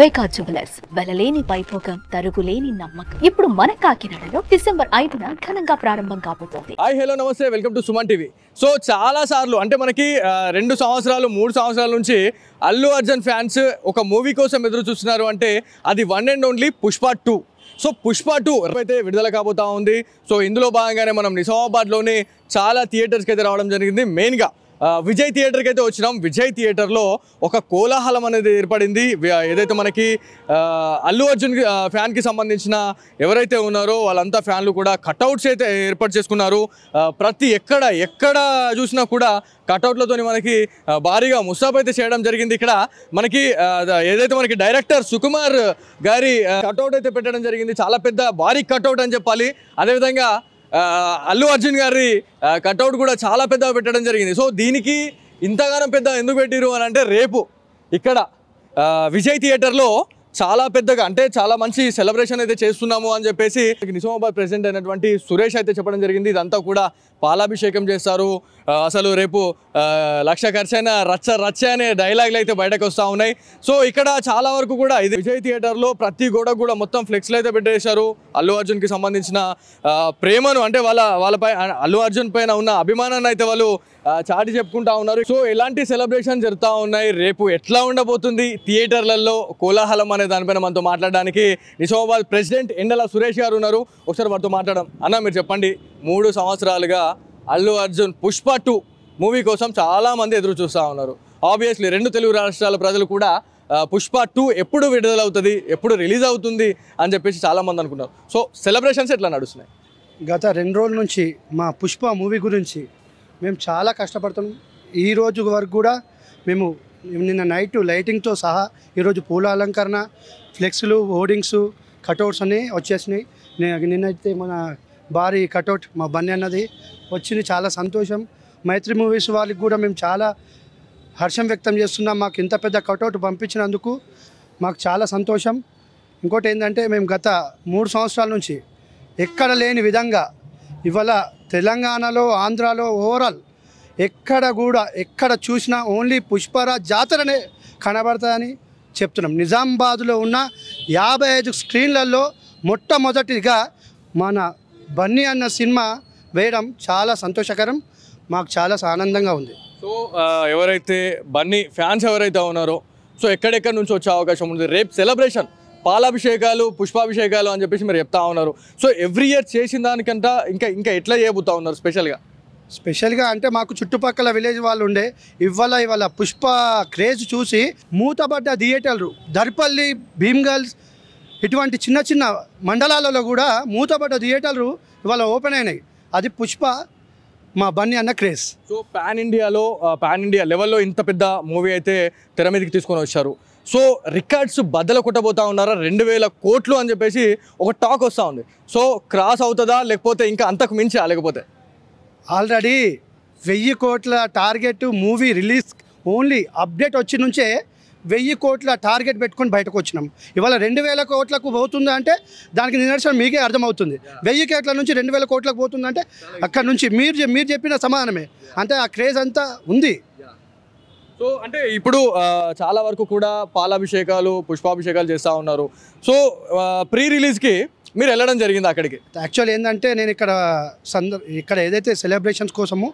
వైకా jewellers వెలలేని Vaibhogam తరుగులేని నమ్మకం. ఇప్పుడు మన కాకినాడలో డిసెంబర్ 5న ఘనంగా ప్రారంభం కాబోతోంది. హాయ్ హలో నమస్తే, welcome to Suman TV. So చాలా సార్లు అంటే మనకి 2 సంవత్సరాలు 3 సంవత్సరాల నుంచి అల్లు అర్జున్ ఫ్యాన్స్ ఒక మూవీ కోసం ఎదురు చూస్తున్నారు. అంటే అది one and only Pushpa 2. So Pushpa 2 అయితే విడుదల కాబోతా ఉంది. సో ఇందులో భాగంగానే మనం నిజామాబాద్లోని చాలా థియేటర్స్కి అయితే రావడం జరిగింది. మెయిన్గా విజయ్ థియేటర్కి అయితే వచ్చినాం. విజయ్ థియేటర్లో ఒక కోలాహలం అనేది ఏర్పడింది. ఏదైతే మనకి అల్లు అర్జున్ ఫ్యాన్కి సంబంధించిన ఎవరైతే ఉన్నారో వాళ్ళంతా ఫ్యాన్లు కూడా కట్అవుట్స్ అయితే ఏర్పాటు చేసుకున్నారు. ప్రతి ఎక్కడ చూసినా కూడా కట్అవుట్లతోని మనకి భారీగా ముస్తాబ్ అయితే చేయడం జరిగింది. ఇక్కడ మనకి ఏదైతే మనకి డైరెక్టర్ సుకుమార్ గారి కట్అవుట్ అయితే పెట్టడం జరిగింది. చాలా పెద్ద భారీ కట్అవుట్ అని చెప్పాలి. అదేవిధంగా అల్లు అర్జున్ గారి కట్అవుట్ కూడా చాలా పెద్దగా పెట్టడం జరిగింది. సో దీనికి ఇంతగానో పెద్ద ఎందుకు పెట్టిరు అని అంటే, రేపు ఇక్కడ విజయ్ థియేటర్లో చాలా పెద్దగా అంటే చాలా మంచి సెలబ్రేషన్ అయితే చేస్తున్నాము అని చెప్పేసి నిజామాబాద్ ప్రెసిడెంట్ అయినటువంటి సురేష్ అయితే చెప్పడం జరిగింది. ఇదంతా కూడా పాలాభిషేకం చేస్తారు. అసలు రేపు 1,00,000 ఖర్చైన రచ్చ అనే డైలాగులు అయితే బయటకు వస్తూ ఉన్నాయి. సో ఇక్కడ చాలా వరకు కూడా ఇది విజయ్ థియేటర్లో ప్రతి గోడకు కూడా మొత్తం ఫ్లెక్స్లు అయితే పెట్టేశారు. అల్లు అర్జున్కి సంబంధించిన ప్రేమను అంటే వాళ్ళపై అల్లు అర్జున్ పైన ఉన్న అభిమానాన్ని అయితే వాళ్ళు చాటి చెప్పుకుంటా ఉన్నారు. సో ఎలాంటి సెలబ్రేషన్ జరుగుతూ ఉన్నాయి, రేపు ఎట్లా ఉండబోతుంది థియేటర్లలో కోలాహలం అనే దానిపైన మనతో మాట్లాడడానికి నిజామాబాద్ ప్రెసిడెంట్ ఎండల సురేష్ గారు ఉన్నారు. ఒకసారి వారితో మాట్లాడడం. అన్న, మీరు చెప్పండి, 3 సంవత్సరాలుగా అల్లు అర్జున్ పుష్ప 2 మూవీ కోసం చాలామంది ఎదురు చూస్తూ ఉన్నారు. ఆబ్వియస్లీ 2 తెలుగు రాష్ట్రాల ప్రజలు కూడా పుష్ప 2 ఎప్పుడు విడుదలవుతుంది, ఎప్పుడు రిలీజ్ అవుతుంది అని చెప్పేసి చాలామంది అనుకున్నారు. సో సెలబ్రేషన్స్ ఎట్లా నడుస్తున్నాయి? గత 2 రోజుల నుంచి మా పుష్ప మూవీ గురించి మేము చాలా కష్టపడుతున్నాం. ఈ రోజు వరకు కూడా మేము నిన్న నైట్ లైటింగ్తో సహా ఈరోజు పూల అలంకరణ, ఫ్లెక్స్లు, హోర్డింగ్స్, కటౌట్స్ అన్నీ వచ్చేసినాయి. నిన్నైతే మన భారీ కటౌట్ మా బన్నీ అన్నది వచ్చింది. చాలా సంతోషం. మైత్రి మూవీస్ వాళ్ళకి కూడా మేము చాలా హర్షం వ్యక్తం చేస్తున్నాం. మాకు ఇంత పెద్ద కటౌట్ పంపించినందుకు మాకు చాలా సంతోషం. ఇంకోటి ఏంటంటే, మేము గత 3 సంవత్సరాల నుంచి ఎక్కడ లేని విధంగా ఇవాళ తెలంగాణలో, ఆంధ్రాలో, ఓవరాల్ ఎక్కడ చూసినా ఓన్లీ పుష్పరాజ్ జాతరనే కనబడతాయని చెప్తున్నాం. నిజామాబాద్లో ఉన్న 55 స్క్రీన్లలో మొట్టమొదటిగా మన బన్నీ అన్న సినిమా వేయడం చాలా సంతోషకరం. మాకు చాలా ఆనందంగా ఉంది. సో ఎవరైతే బన్నీ ఫ్యాన్స్ ఎవరైతే ఉన్నారో, సో ఎక్కడెక్కడి నుంచి వచ్చే అవకాశం ఉంది? రేపు సెలబ్రేషన్ పాలాభిషేకాలు, పుష్పాభిషేకాలు అని చెప్పేసి మీరు చెప్తా ఉన్నారు. సో ఎవ్రీ ఇయర్ చేసిన దానికంటే ఇంకా ఎట్లా చేయబోతా ఉన్నారు స్పెషల్గా అంటే మాకు చుట్టుపక్కల విలేజ్ వాళ్ళు ఉండే ఇవాళ పుష్ప క్రేజ్ చూసి మూతబడ్డ థియేటర్లు దర్పల్లి, భీమ్గల్స్ ఇటువంటి చిన్న మండలాలలో కూడా మూతబడ్డ థియేటర్లు ఇవాళ ఓపెన్ అయినాయి. అది పుష్ప మా బన్నీ అన్న క్రేజ్. సో పాన్ ఇండియా లెవెల్లో ఇంత పెద్ద మూవీ అయితే తెర మీదకి తీసుకొని వచ్చారు. సో రికార్డ్స్ బద్దలు కొట్టబోతా ఉన్నారా? 2,000 కోట్లు అని చెప్పేసి ఒక టాక్ వస్తూ ఉంది. సో క్రాస్ అవుతుందా, లేకపోతే ఇంకా అంతకు మించా? లేకపోతే ఆల్రెడీ 1000 కోట్ల target movie release only update వచ్చి నుంచే 1000 కోట్ల టార్గెట్ పెట్టుకొని బయటకు వచ్చినాం. ఇవాళ 2,000 కోట్లకు పోతుందా అంటే దానికి నిదర్శనం మీకే అర్థమవుతుంది. 1000 కోట్ల నుంచి 2,000 కోట్లకు పోతుందంటే అక్కడ నుంచి మీరు చెప్పిన సమాధానమే. అంటే ఆ క్రేజ్ అంతా ఉంది. సో అంటే ఇప్పుడు చాలా వరకు కూడా పాలాభిషేకాలు, పుష్పాభిషేకాలు చేస్తూ ఉన్నారు. సో ప్రీ రిలీజ్కి మీరు వెళ్ళడం జరిగింది అక్కడికి? యాక్చువల్ ఏంటంటే, నేను ఇక్కడ ఏదైతే సెలబ్రేషన్స్ కోసము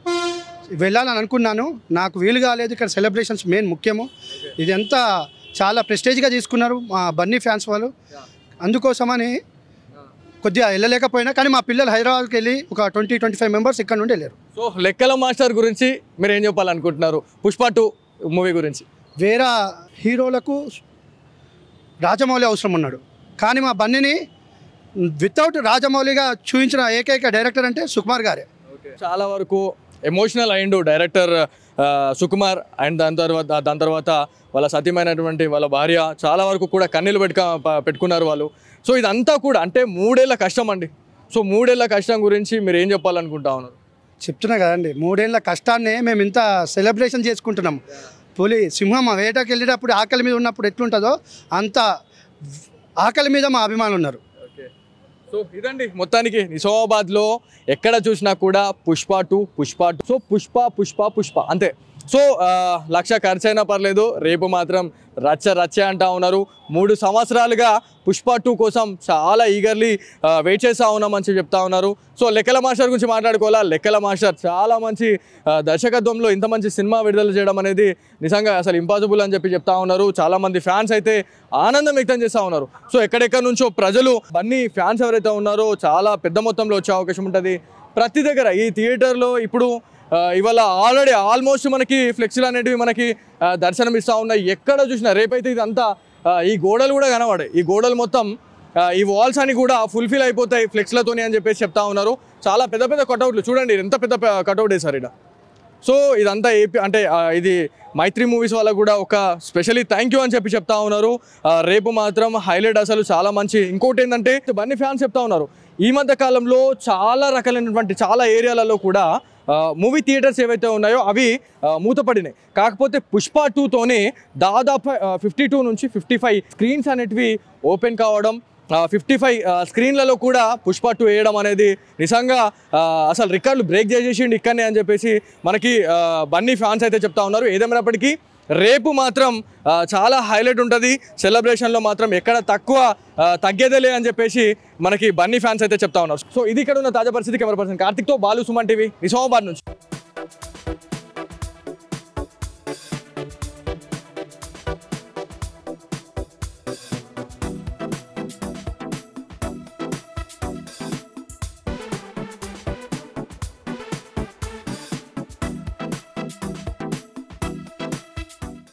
వెళ్ళాలని అనుకున్నాను, నాకు వీలు కాలేదు. ఇక్కడ సెలబ్రేషన్స్ మెయిన్ ముఖ్యము. ఇదంతా చాలా ప్రెస్టేజ్గా తీసుకున్నారు మా బన్నీ ఫ్యాన్స్ వాళ్ళు. అందుకోసమని కొద్దిగా వెళ్ళలేకపోయినా, కానీ మా పిల్లలు హైదరాబాద్కి వెళ్ళి ఒక 20-25 మెంబర్స్ ఇక్కడ నుండి వెళ్ళారు. సో లెక్కల మాస్టర్ గురించి మీరు ఏం చెప్పాలనుకుంటున్నారు పుష్ప 2 మూవీ గురించి? వేరే హీరోలకు రాజమౌళి అవసరం ఉన్నాడు, కానీ మా బన్నీని వితౌట్ రాజమౌళిగా చూపించిన ఏకైక డైరెక్టర్ అంటే సుకుమార్ గారే. చాలా వరకు ఎమోషనల్ అయిండు డైరెక్టర్ సుకుమార్. అండ్ దాని తర్వాత వాళ్ళ సతీమైనటువంటి వాళ్ళ భార్య చాలా వరకు కూడా కన్నీళ్ళు పెట్టుకున్నారు వాళ్ళు. సో ఇదంతా కూడా అంటే 3 ఏళ్ల కష్టం అండి. సో 3 ఏళ్ల కష్టం గురించి మీరు ఏం చెప్పాలనుకుంటా ఉన్నారు? చెప్తున్నా కదండి, 3 ఏళ్ల కష్టాన్నే మేము ఇంత సెలబ్రేషన్ చేసుకుంటున్నాం. పులి సింహం వేటకి వెళ్ళేటప్పుడు ఆకలి మీద ఉన్నప్పుడు ఎట్లుంటుందో అంత ఆకలి మీద మా అభిమానులు ఉన్నారు. సో ఇదండి మొత్తానికి నిజామాబాద్లో ఎక్కడ చూసినా కూడా పుష్ప 2. సో పుష్ప అంతే. సో లక్ష ఖర్చు అయినా పర్లేదు, రేపు మాత్రం రచ్చ అంటా ఉన్నారు. 3 సంవత్సరాలుగా పుష్ప 2 కోసం చాలా ఈగర్లీ వెయిట్ చేస్తూ ఉన్నామని చెప్తా ఉన్నారు. సో లెక్కల మాస్టర్ గురించి మాట్లాడుకోవాలా. లెక్కల మాస్టర్ చాలా మంచి దర్శకత్వంలో ఇంత మంచి సినిమా విడుదల చేయడం అనేది నిజంగా అసలు ఇంపాసిబుల్ అని చెప్తా ఉన్నారు. చాలామంది ఫ్యాన్స్ అయితే ఆనందం వ్యక్తం చేస్తూ ఉన్నారు. సో ఎక్కడెక్కడ నుంచో ప్రజలు బన్నీ ఫ్యాన్స్ ఎవరైతే ఉన్నారో చాలా పెద్ద మొత్తంలో వచ్చే అవకాశం ఉంటుంది. ప్రతి దగ్గర ఈ థియేటర్లో ఇప్పుడు ఇవాళ ఆల్రెడీ ఆల్మోస్ట్ మనకి ఫ్లెక్సీలు అనేటివి మనకి దర్శనం ఇస్తూ ఉన్నాయి. ఎక్కడ చూసినా రేపైతే ఇదంతా ఈ గోడలు కూడా కనబడాయి. ఈ గోడలు మొత్తం ఈ వాల్స్ అని కూడా ఫుల్ఫిల్ అయిపోతాయి ఫ్లెక్స్లతోని అని చెప్తా ఉన్నారు. చాలా పెద్ద పెద్ద కటౌట్లు చూడండి, ఎంత పెద్ద కటౌట్ వేశారు ఇక్కడ. సో ఇదంతా ఏపీ అంటే ఇది మైత్రి మూవీస్ వాళ్ళకు కూడా ఒక స్పెషల్లీ థ్యాంక్ యూ అని చెప్తా ఉన్నారు. రేపు మాత్రం హైలైట్ అసలు చాలా మంచి. ఇంకోటి ఏంటంటే బన్నీ ఫ్యాన్స్ చెప్తా ఉన్నారు, ఈ మధ్య కాలంలో చాలా రకాలైనటువంటి చాలా ఏరియాలలో కూడా మూవీ థియేటర్స్ ఏవైతే ఉన్నాయో అవి మూతపడినాయి. కాకపోతే పుష్ప 2తోనే దాదాపు 52 నుంచి 55 స్క్రీన్స్ అనేటివి ఓపెన్ కావడం, 55 స్క్రీన్లలో కూడా పుష్ప 2 వేయడం అనేది నిజంగా అసలు రికార్డులు బ్రేక్ చేసేసిండి ఇక్కడనే అని చెప్పేసి మనకి బన్నీ ఫ్యాన్స్ అయితే చెప్తా ఉన్నారు. ఏదేమైనప్పటికీ రేపు మాత్రం చాలా హైలైట్ ఉంటుంది. సెలబ్రేషన్లో మాత్రం ఎక్కడ తగ్గేదేలే అని చెప్పేసి మనకి బన్నీ ఫ్యాన్స్ అయితే చెప్తా ఉన్నారు. సో ఇది ఇక్కడ ఉన్న తాజా పరిస్థితి. కెమెరా పర్సన్ కార్తిక్తో బాలు, సుమన్ టీవీ, నిజామాబాద్ నుంచి.